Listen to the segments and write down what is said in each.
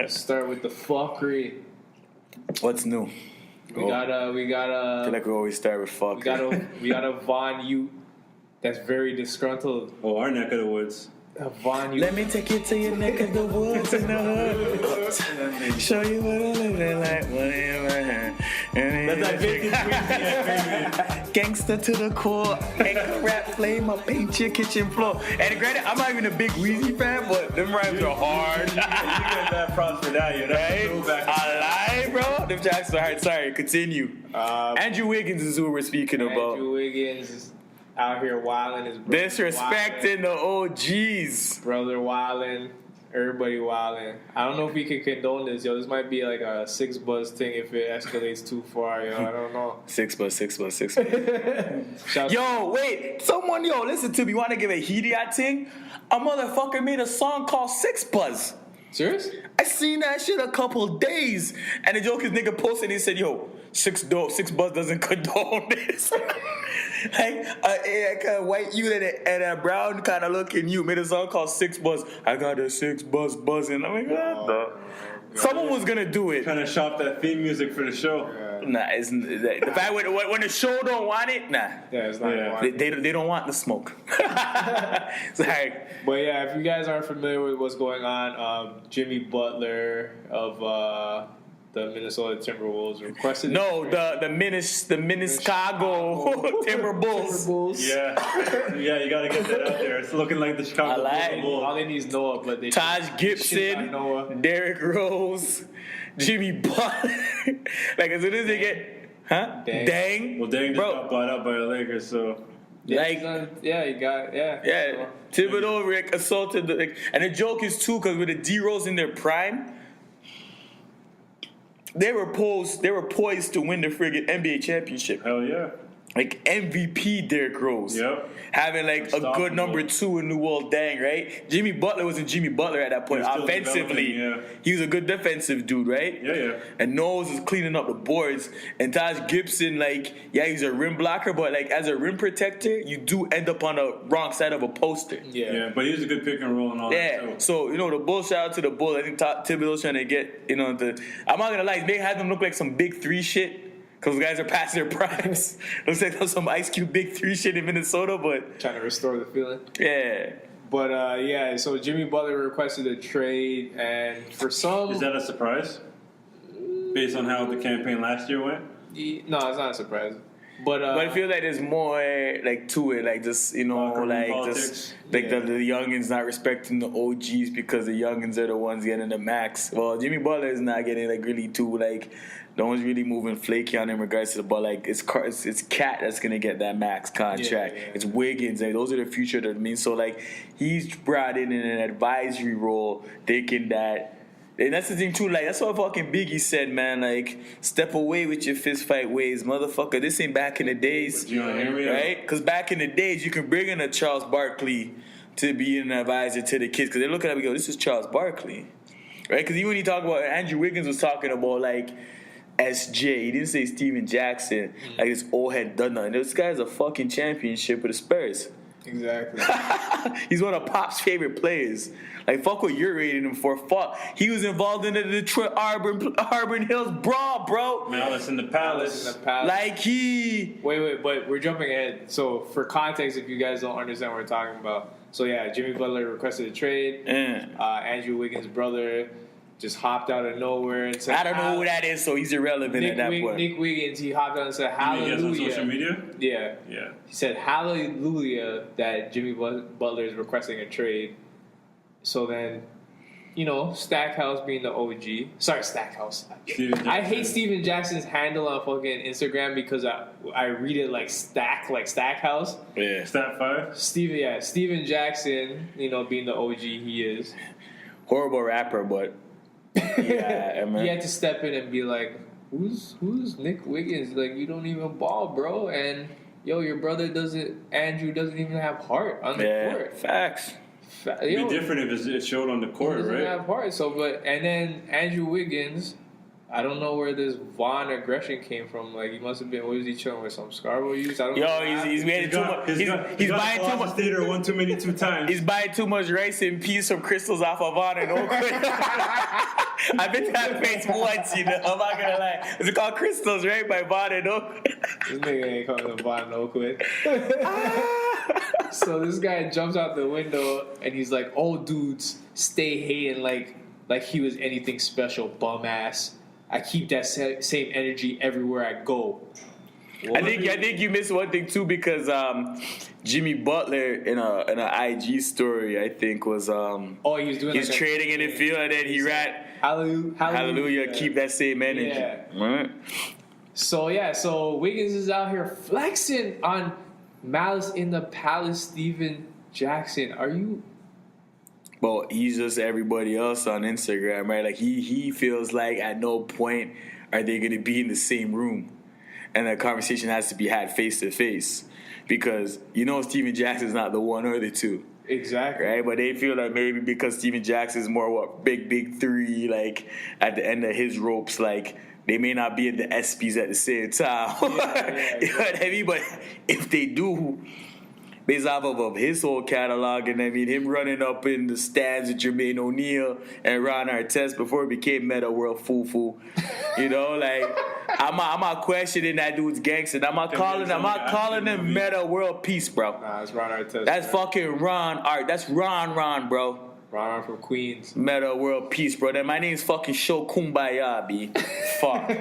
start with the fuckery. What's new? We got I feel like we always start with fuckery. we got a Von Ute that's very disgruntled. Oh, our neck of the woods. Von Ute. Let me take you to your neck of the woods in the hood. Show you what I'm living like. What in my hand. That's that vintage Gangster to the core. Anchor rap flame up, paint your kitchen floor. And granted, I'm not even a big Weezy fan, but them rhymes are hard. You get that props for that, you know? Right? I lie, bro. Them tracks are hard. Sorry, continue. Andrew Wiggins is who we're speaking about. Andrew Wiggins is out here wilding his brother. Disrespecting the OGs. Brother wilding. Everybody wilding. I don't know if we can condone this, yo. This might be like a 6 buzz thing if it escalates too far, yo. I don't know. 6 buzz. Yo, wait. Someone, listen to me. Want to give a Hediot thing? A motherfucker made a song called 6 Buzz. Serious? I seen that shit a couple days. And the joke is nigga posted and he said, yo, 6 Buzz doesn't condone this. Like a white you and a brown kind of looking you made a song called 6 Buzz. I got a 6 Buzz buzzing. I'm like, what the? Someone was gonna do it. Trying to shop that theme music for the show. Nah, it's the fact when the show don't want it, nah. Yeah, it's not. They don't want the smoke. Sorry. But yeah, if you guys aren't familiar with what's going on, Jimmy Butler of the Minnesota Timberwolves requested. No, the Chicago Timberwolves. Yeah, you gotta get that out there. It's looking like the Chicago Bulls. All they need is Noah, but they Taj Gibson, Derrick Rose, Jimmy Butler. Like as soon as they get, Dang. Well, Dang just got bought up by the Lakers, so. You got Yeah. Thibodeau assaulted and the joke is too because with the D-Rose in their prime. They were poised to win the friggin' NBA championship. Hell yeah. Like MVP Derrick Rose. Yep. Having like a good number 2 in the world, dang, right? Jimmy Butler wasn't Jimmy Butler at that point. Offensively, he was a good defensive dude, right? Yeah. And Knowles is cleaning up the boards. And Taj Gibson, he's a rim blocker, but as a rim protector, you do end up on the wrong side of a poster. Yeah, but he was a good pick and roll and all that. Yeah, so, the Bulls, shout out to the Bulls. I think Thibodeau's trying to get, I'm not going to lie, they had them look like some big 3 shit. Because guys are past their primes. Looks like there's some Ice Cube Big 3 shit in Minnesota, but... Trying to restore the feeling. Yeah. But, so Jimmy Butler requested a trade, and for some... Is that a surprise? Based on how the campaign last year went? No, it's not a surprise. But I feel like there's more, to it. Just, the youngins not respecting the OGs because the youngins are the ones getting the max. Well, Jimmy Butler is not getting, really too, no one's really moving flaky on him in regards to the ball. It's Cat that's gonna get that max contract. Yeah. It's Wiggins. Those are the future. So he's brought in an advisory role, thinking that. And that's the thing too. That's what fucking Biggie said, man. Step away with your fist fight ways, motherfucker. This ain't back in the days, right? Because back in the days, you can bring in a Charles Barkley to be an advisor to the kids because they're looking at me, go, this is Charles Barkley, right? Because even when you talk about Andrew Wiggins was talking about SJ. He didn't say Steven Jackson. This old head done nothing. This guy's a fucking championship with the Spurs. Exactly. He's one of Pop's favorite players. Fuck what you're rating him for. Fuck. He was involved in the Detroit Auburn Hills brawl, bro. Malice in the Palace. Wait, but we're jumping ahead. So, for context, if you guys don't understand what we're talking about. So, Jimmy Butler requested a trade. Andrew Wiggins' brother just hopped out of nowhere and said, I don't know who that is, so he's irrelevant at that point. Nick Wiggins, he hopped out and said, hallelujah. On social media? Yeah. He said, hallelujah, that Jimmy Butler is requesting a trade. So then, Stackhouse being the OG. Sorry, Stackhouse. I hate Steven Jackson's handle on fucking Instagram because I read it like Stackhouse. Yeah. Stat 5? Steven Jackson, being the OG he is. Horrible rapper, but... Yeah, he had to step in and be like, who's Nick Wiggins? You don't even ball, bro. And your brother Andrew doesn't even have heart on the court. Facts. It'd be different if it showed on the court, right? Doesn't have heart. And then Andrew Wiggins I don't know where this Vaughn aggression came from. Like, he must have been, what was he chilling with, some Scarborough use? I don't know. Yo, he's buying too much. Theater one too many 2 times. He's buying too much rice and peas from Crystals off of Vaughn and Oakwood. I've been to that place once, you know. I'm not gonna lie. It's called Crystals, right? By Vaughn and Oakwood. This nigga ain't coming to Vaughn and Oakwood. So this guy jumps out the window and he's like, "Oh, dudes, stay hating like he was anything special, bum ass. I keep that same energy everywhere I go." I think you missed one thing too, because Jimmy Butler in an IG story, I think, was he was doing he's trading in the field and then he ran hallelujah, keep that same energy. Yeah. Right? So Wiggins is out here flexing on Malice in the Palace, Steven Jackson. Are you? Well, he's just everybody else on Instagram, right? Like he feels like at no point are they going to be in the same room, and the conversation has to be had face to face, because Steven Jackson's not the one or the two. Exactly. Right? But they feel like maybe because Steven Jackson's more big three, like at the end of his ropes, like they may not be in the ESPYs at the same time. Yeah. You know what I mean? But if they do, based off of his whole catalog, and I mean him running up in the stands with Jermaine O'Neal and Ron Artest before it became Meta World Fufu, like I'm not questioning that dude's gangster. I'm not calling him Meta World Peace, bro. Nah, it's Ron Artest. That's fucking Ron Art. That's Ron, bro. Ron from Queens. Meta World Peace, bro. Then my name's fucking Show Kumbaya, B. Fuck.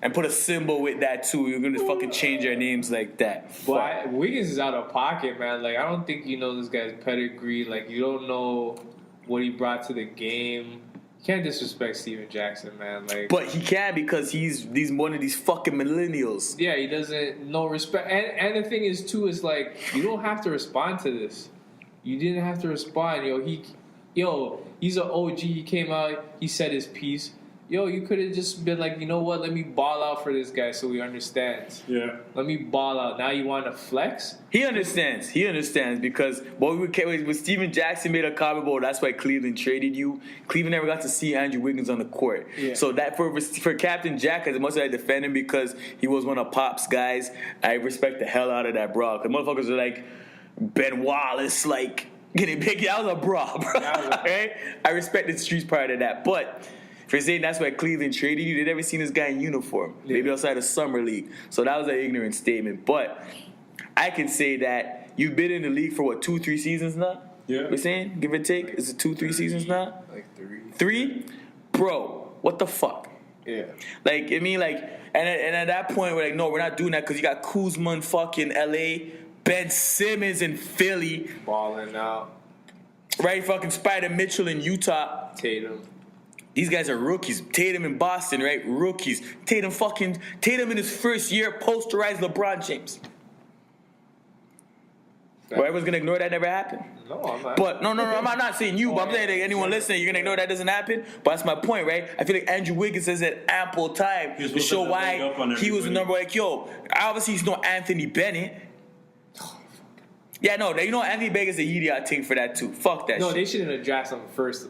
And put a symbol with that too. You're gonna fucking change your names like that. But Wiggins is out of pocket, man. Like, I don't think you know this guy's pedigree. Like, you don't know what he brought to the game. You can't disrespect Steven Jackson, man. Like, but he can, because he's one of these fucking millennials. Yeah, he doesn't know respect. And the thing is too is like, you don't have to respond to this. You didn't have to respond. He's an OG. He came out. He said his piece. You could have just been like, you know what? Let me ball out for this guy so he understands. Yeah. Let me ball out. Now you want to flex? He understands because when Steven Jackson made a comment about that's why Cleveland traded you, Cleveland never got to see Andrew Wiggins on the court. Yeah. So that for Captain Jack, as much as I defend him because he was one of Pop's guys, I respect the hell out of that bro. Because motherfuckers are like Ben Wallace, like getting big. That was a bro. Right? I respect the streets part of that, but. For saying that's why Cleveland traded you, they never seen this guy in uniform. Yeah. Maybe outside of Summer League. So that was an ignorant statement. But I can say that you've been in the league for 2-3 seasons now? Yeah. We're saying? Give or take? Is it 2-3 seasons now? Like 3. 3? Bro, what the fuck? Yeah. Like, I mean, like, and at that point, we're like, no, we're not doing that because you got Kuzma in fucking LA, Ben Simmons in Philly. Balling out. Right? Fucking Spider Mitchell in Utah. Tatum. These guys are rookies. Tatum in Boston, right? Rookies. Tatum in his first year posterized LeBron James. Well, everyone's gonna ignore that never happened. No, I'm not. But no, I'm not saying you, but I'm saying that anyone listening, you're gonna ignore that doesn't happen. But that's my point, right? I feel like Andrew Wiggins has had ample time to show why he was the number. Like, obviously he's no Anthony Bennett. Yeah, no, Anthony Baker's the idiot thing for that too. Fuck that shit. No, they shouldn't have drafted him first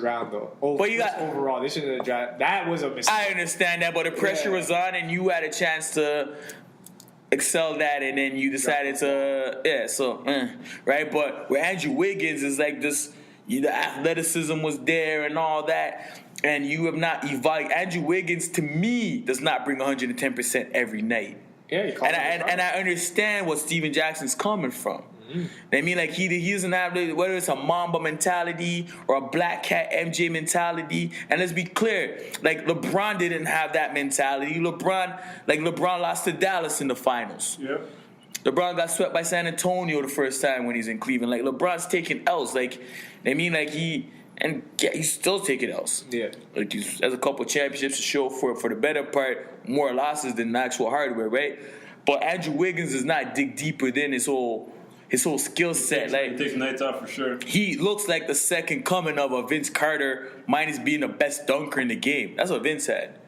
round though. But you got overall, they shouldn't have drafted. That was a mistake. I understand that, but the pressure was on, and you had a chance to excel that, and then you decided to right. But with Andrew Wiggins, is like this. The athleticism was there and all that, and you have not evolved. Andrew Wiggins, to me, does not bring 110% every night. Yeah, and I understand what Steven Jackson's coming from. Mm-hmm. I mean, like he doesn't have whether it's a Mamba mentality or a Black Cat MJ mentality. And let's be clear, like LeBron didn't have that mentality. LeBron lost to Dallas in the finals. Yep. LeBron got swept by San Antonio the first time when he's in Cleveland. Like LeBron's taking L's. Like I mean, like he's still taking L's. Yeah. Like he has a couple championships to show for the better part, more losses than actual hardware, right? But Andrew Wiggins does not dig deeper than his whole skill set. He takes nights off for sure. He looks like the second coming of a Vince Carter, minus being the best dunker in the game. That's what Vince had.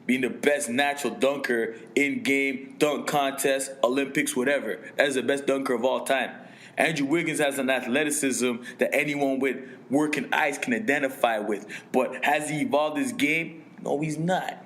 Being the best natural dunker in game, dunk contest, Olympics, whatever. That is the best dunker of all time. Andrew Wiggins has an athleticism that anyone with working eyes can identify with. But has he evolved his game? No, he's not.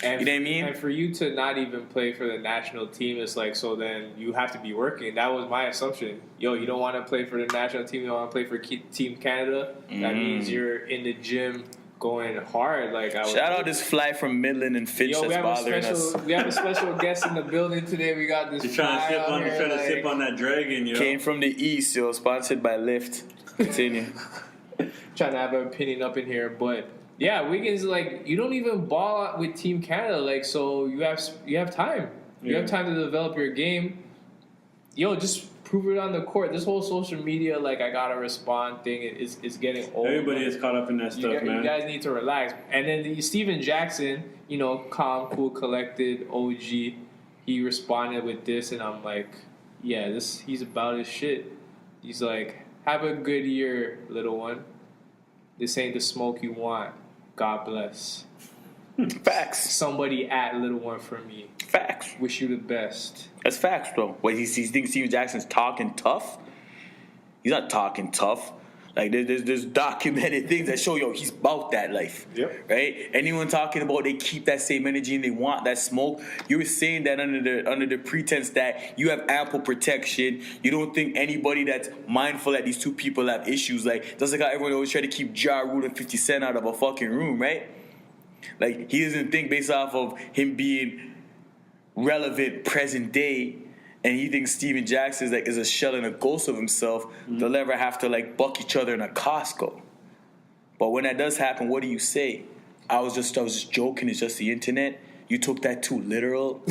And you know what I mean? And for you to not even play for the national team, it's like, so then you have to be working. That was my assumption. Yo, you don't want to play for the national team. You don't want to play for Team Canada. That means you're in the gym going hard. Like Shout out this fly from Midland and Finch that's bothering us. We have a special guest in the building today. We got this. He's trying to sip on that dragon, yo. Came from the east, yo. Sponsored by Lyft. Continue. Trying to have an opinion up in here, but yeah, Wiggins, like, you don't even ball out with Team Canada, like, so you have time. You have time to develop your game. Yo, just prove it on the court. This whole social media, like, I gotta respond thing is getting old. Everybody is caught up in that stuff, man. You guys need to relax. And then Steven Jackson, you know, calm, cool, collected, OG, he responded with this, and I'm like, yeah, he's about his shit. He's like, have a good year, little one. This ain't the smoke you want. God bless. Facts. Somebody at little one for me. Facts. Wish you the best. That's facts, bro. What he thinks Steven Jackson's talking tough? He's not talking tough. Like there's documented things that show, yo, he's about that life. Yep. Right? Anyone talking about they keep that same energy and they want that smoke, you were saying that under the pretense that you have ample protection. You don't think anybody that's mindful that these two people have issues. Like, just like how everyone always try to keep Ja Rule and 50 Cent out of a fucking room, right? Like, he doesn't think based off of him being relevant present day, and he thinks Steven Jackson is a shell and a ghost of himself. They'll ever have to, like, buck each other in a Costco. But when that does happen, what do you say? I was just joking. It's just the internet. You took that too literal.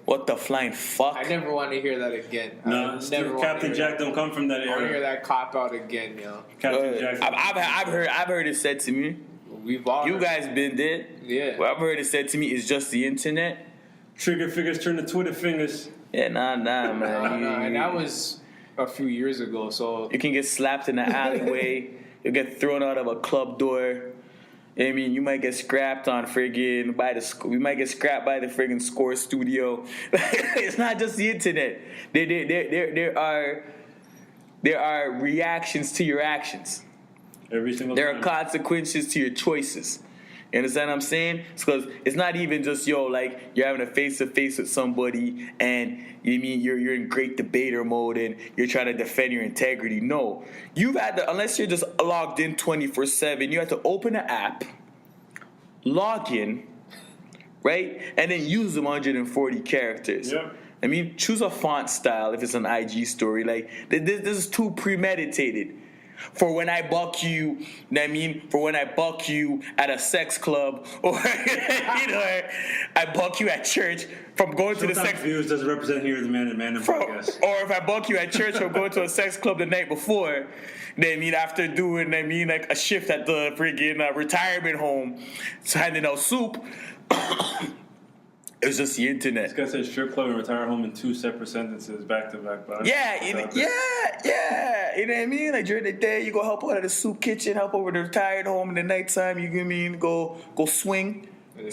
What the flying fuck? I never want to hear that again. No, Captain Jack don't come from that I want to hear era. that cop out again, yo. Captain Jack. I've heard it said to me. We've all You guys been there. Yeah. What I've heard it said to me is just the internet. Trigger fingers turn to Twitter fingers. Yeah, nah, man. No, and that was a few years ago. So You can get slapped in the alleyway. You'll get thrown out of a club door. I mean, you might get scrapped on friggin' we might get scrapped by the friggin' Score Studio. It's not just the internet. There are reactions to your actions. Every single There time. are consequences to your choices. You understand what I'm saying? It's because it's not even just, yo, like, you're having a face-to-face with somebody and you mean you're in great debater mode and you're trying to defend your integrity. No. You've had to, unless you're just logged in 24/7, you have to open an app, log in, right? And then use them 140 characters. Yep. I mean, choose a font style if it's an IG story. Like, this is too premeditated. For when I buck you, you know what I mean? For when I buck you at a sex club, or I buck you at church from going to the sex. Views doesn't represent here the man and podcast. Or if I buck you at church from going to a sex club the night before, then I mean after doing like a shift at the friggin' retirement home, handing out soup. It was just the internet. This guy said strip club and retire home in 2 separate sentences, back to back. Yeah. You know what I mean? Like during the day, you go help out at the soup kitchen, help over the retired home. In the nighttime, you know what I mean? Go swing, and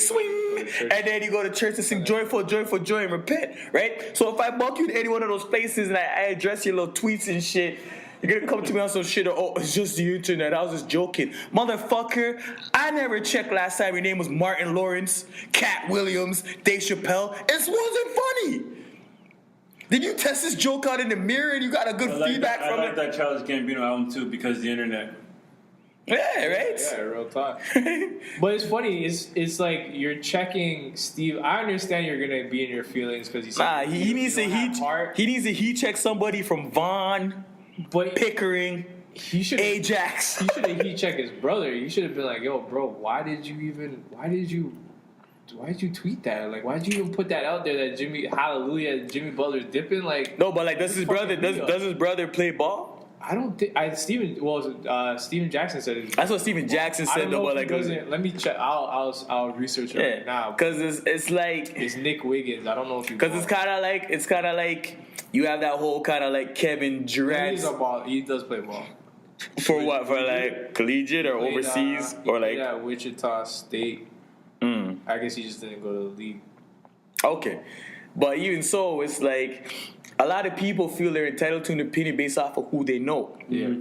then you go to church and sing joyful, joyful, joy and repent, right? So if I buck you to any one of those places and I address your little tweets and shit, you're gonna come to me on some shit, oh, it's just the internet. I was just joking. Motherfucker, I never checked last time your name was Martin Lawrence, Cat Williams, Dave Chappelle. It wasn't funny. Did you test this joke out in the mirror and you got a good feedback from it? I like that Childish Gambino album too because of the internet. Yeah, right? Yeah, real talk. But it's funny. It's like you're checking Steve. I understand you're gonna be in your feelings because he needs to heat check somebody from Vaughn. But Pickering, Ajax. He should have heat checked his brother. You should have been like, "Yo, bro, why did you tweet that? Like, why did you even put that out there that Jimmy Butler's dipping? Like, no, but like, does his brother play ball? I don't think Steven Jackson said it. That's what Steven Jackson said. Though, but like, let me check. I'll research it right now. Because it's like it's Nick Wiggins. I don't know if you. Because it's kind of like you have that whole kind of like Kevin Durant. He does play ball. For what? For like collegiate or overseas or like? Yeah, Wichita State. I guess he just didn't go to the league. Okay, but even so, it's like a lot of people feel they're entitled to an opinion based off of who they know. Yeah.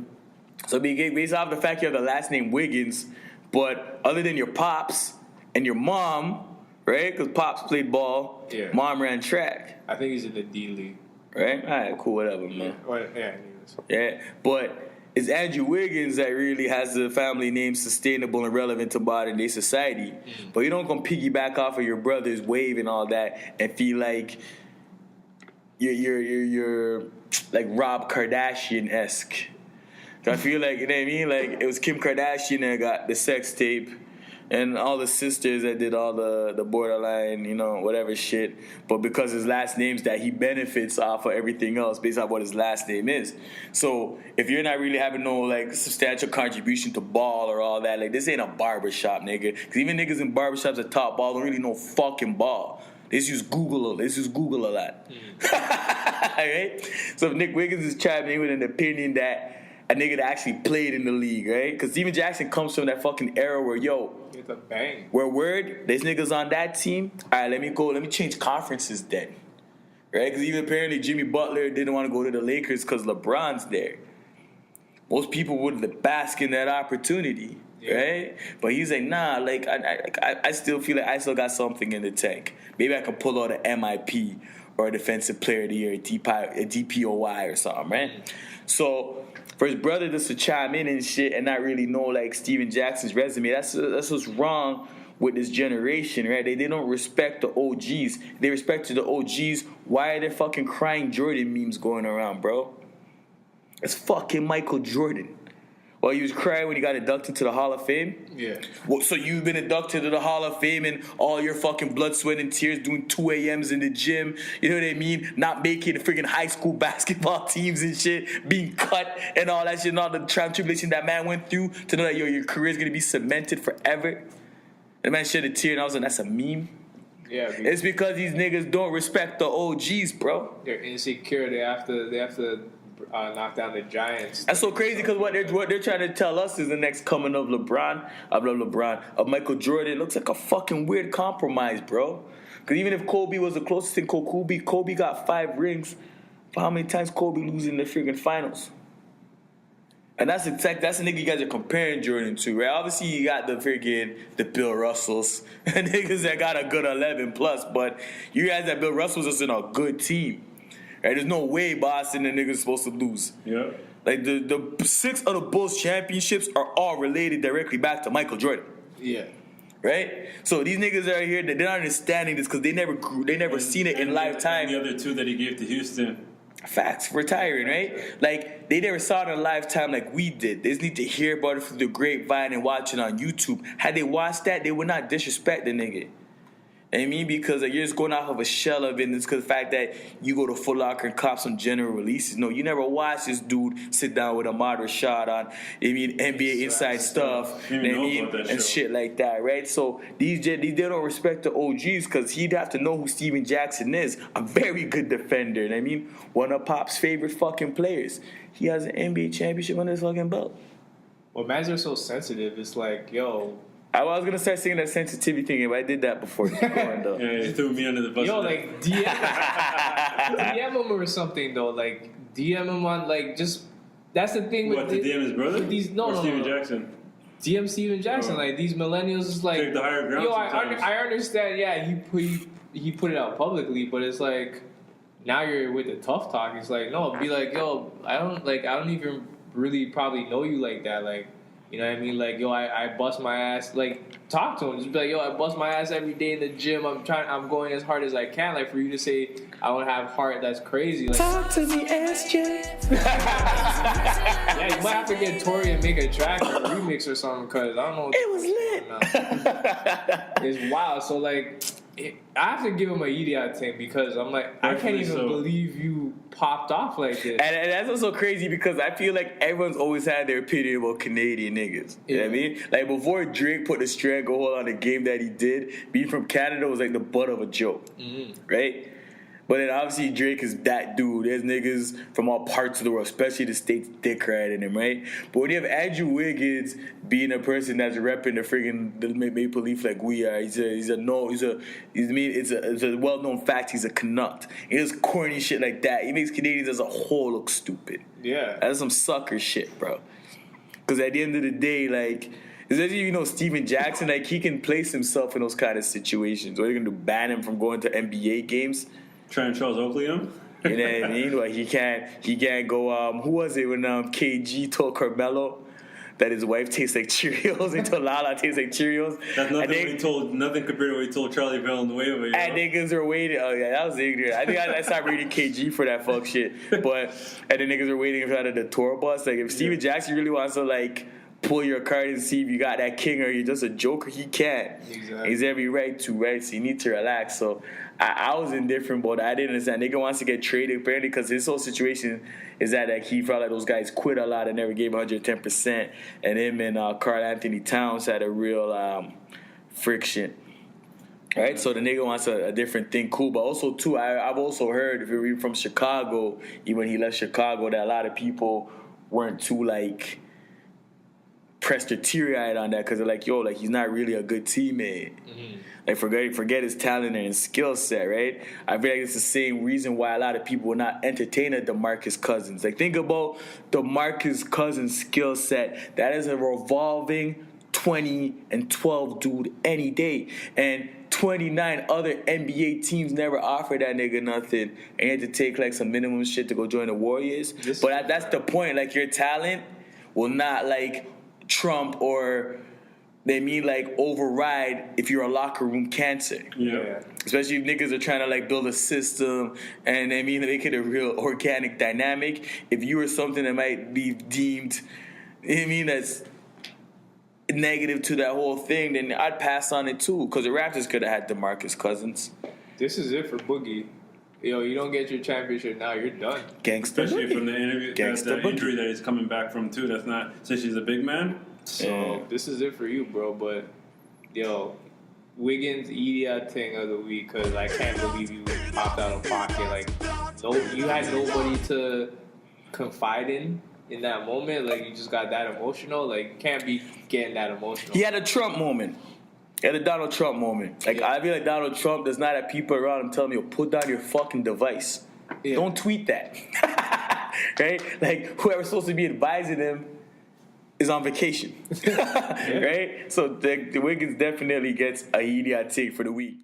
So based off the fact you have the last name Wiggins, but other than your pops and your mom, right? Because Pops played ball. Yeah. Mom ran track. I think he's in the D League. Right? All right, cool, whatever, man. Yeah. Yeah, but it's Andrew Wiggins that really has the family name sustainable and relevant to modern day society. Mm-hmm. But you don't come piggyback off of your brother's wave and all that and feel like you're like Rob Kardashian-esque. I feel like, you know what I mean? Like, it was Kim Kardashian that got the sex tape and all the sisters that did all the borderline, you know, whatever shit. But because his last name's that, he benefits off of everything else based on what his last name is. So if you're not really having no, like, substantial contribution to ball or all that, like, this ain't a barbershop, nigga. Because even niggas in barbershops that top ball don't really know fucking ball. They just use Google a lot. Right? So if Nick Wiggins is chiming in with an opinion that a nigga that actually played in the league, right? Because Steven Jackson comes from that fucking era where, It's a bang. where word, there's niggas on that team. All right, let me change conferences then. Right? Because even apparently Jimmy Butler didn't want to go to the Lakers because LeBron's there. Most people would bask in that opportunity, right? But he's like, nah, like, I still feel like I still got something in the tank. Maybe I can pull out an MIP or a Defensive Player of the Year, a DPOY or something, right? So for his brother just to chime in and shit and not really know, like, Steven Jackson's resume, that's what's wrong with this generation, right? They don't respect the OGs. They respect the OGs. Why are there fucking crying Jordan memes going around, bro? It's fucking Michael Jordan. Well, he was crying when he got inducted to the Hall of Fame? Yeah. Well, so you've been inducted to the Hall of Fame and all your fucking blood, sweat, and tears doing 2 a.m.s in the gym, you know what I mean? Not making the freaking high school basketball teams and shit, being cut and all that shit and all the tribulation that man went through to know that your career's going to be cemented forever. The man shed a tear and I was like, that's a meme? Yeah. It's because these niggas don't respect the OGs, bro. They're insecure. They have to knock down the Giants. That's so crazy because what they're trying to tell us is the next coming of of Michael Jordan. Looks like a fucking weird compromise, bro. Because even if Kobe was the closest thing, Kobe got 5 rings. But how many times Kobe losing the freaking finals? And that's the nigga you guys are comparing Jordan to, right? Obviously, you got the Bill Russells, niggas that got a good 11 plus, but you guys that Bill Russell's just in a good team. Right? There's no way Boston and niggas supposed to lose. Yeah. Like, the 6 of the Bulls championships are all related directly back to Michael Jordan. Yeah. Right? So these niggas are here, they're not understanding this because they never seen it in lifetime. And the other 2 that he gave to Houston. Facts, retiring, right? Like, they never saw it in a lifetime like we did. They just need to hear about it through the grapevine and watch it on YouTube. Had they watched that, they would not disrespect the nigga. I mean, because like, you're just going off of a shell of it, and it's because the fact that you go to Foot Locker and cop some general releases. No, you never watch this dude sit down with Ahmad Rashad on, NBA Inside Stuff, and shit like that, right? So they don't respect the OGs because he'd have to know who Steven Jackson is. A very good defender, and one of Pop's favorite fucking players. He has an NBA championship on his fucking belt. Well, mans are so sensitive. It's like, yo. I was going to start singing that sensitivity thing, but I did that before. Though. Yeah, you threw me under the bus. Yo, like, DM him or something, though. Like, DM him on, like, just, that's the thing with... What, to DM his brother? No, Steven Jackson? DM Steven Jackson. Like, these millennials is like... Take the higher ground yo, sometimes. I understand, yeah, he put it out publicly, but it's like, now you're with the tough talk. It's like, no, be like, yo, I don't even really probably know you like that, like... You know what I mean? Like, yo, I bust my ass. Like, talk to him. Just be like, yo, I bust my ass every day in the gym. I'm going as hard as I can. Like, for you to say I don't have heart, that's crazy. Like, talk to me, SJ. Yeah, you might have to get Tori and make a track or a remix or something, because I don't know. It was lit. It's wild. So, like, I have to give him a Yidi out of 10 because I'm like, I can't even believe you popped off like this. And that's also crazy because I feel like everyone's always had their opinion about Canadian niggas. You know what I mean? Like, before Drake put the stranglehold on the game that he did, being from Canada was like the butt of a joke. Mm-hmm. Right? But then obviously Drake is that dude. There's niggas from all parts of the world, especially the States, dick riding him, right? But when you have Andrew Wiggins being a person that's repping the friggin' Maple Leaf like we are, it's a well-known fact he's a Canuck. He does corny shit like that. He makes Canadians as a whole look stupid. Yeah. That's some sucker shit, bro. Because at the end of the day, like, Especially, Steven Jackson, like, he can place himself in those kind of situations. Or they're going to ban him from going to NBA games. Trying to Charles Oakley him? And then, he can't go, who was it when KG told Carmelo that his wife tastes like Cheerios? He told Lala tastes like Cheerios. That's nothing compared to what he told Charlie Villanueva. And niggas are waiting. Oh, yeah, that was ignorant. I think I stopped reading KG for that fuck shit. And the niggas are waiting in front of the tour bus. Like, if Steven Jackson really wants to, like, pull your card and see if you got that king or you're just a joker, he can't. Exactly. He's every right to, right? So you need to relax. So I was indifferent, but I didn't understand. Nigga wants to get traded apparently because his whole situation is that like, he felt like those guys quit a lot and never gave 110%. And him and Karl Anthony Towns had a real friction. Right? So the nigga wants a different thing. Cool. But also, too, I've also heard, if you're from Chicago, even when he left Chicago, that a lot of people weren't too, like, pressed their teary-eyed on that because they're like, yo, like, he's not really a good teammate. Mm-hmm. Like, forget his talent and his skill set, right? I feel like it's the same reason why a lot of people will not entertain a DeMarcus Cousins. Like, think about DeMarcus Cousins' skill set. That is a revolving 20 and 12 dude any day. And 29 other NBA teams never offered that nigga nothing. And he had to take, like, some minimum shit to go join the Warriors. But that's the point. Like, your talent will not, like, trump or like override if you're a locker room cancer. Yeah. Especially if niggas are trying to like build a system and make it a real organic dynamic. If you were something that might be deemed, that's negative to that whole thing, then I'd pass on it too. Because the Raptors could have had DeMarcus Cousins. This is it for Boogie. Yo, you don't get your championship now, you're done. Gangsta Especially Boogie. from the interview, the injury that he's coming back from too. That's not since he's a big man. So this is it for you, bro. But yo, Wiggins idiot thing of the week because I can't believe you popped out of pocket. Like, no, you had nobody to confide in that moment. Like, you just got that emotional. Like, you can't be getting that emotional. He had a Trump moment. He had a Donald Trump moment. Like, I feel like Donald Trump does not have people around him telling me, put down your fucking device. Yeah. Don't tweet that. Right? Like, whoever's supposed to be advising him is on vacation. Right? So the Wiggins definitely gets a idiot take for the week.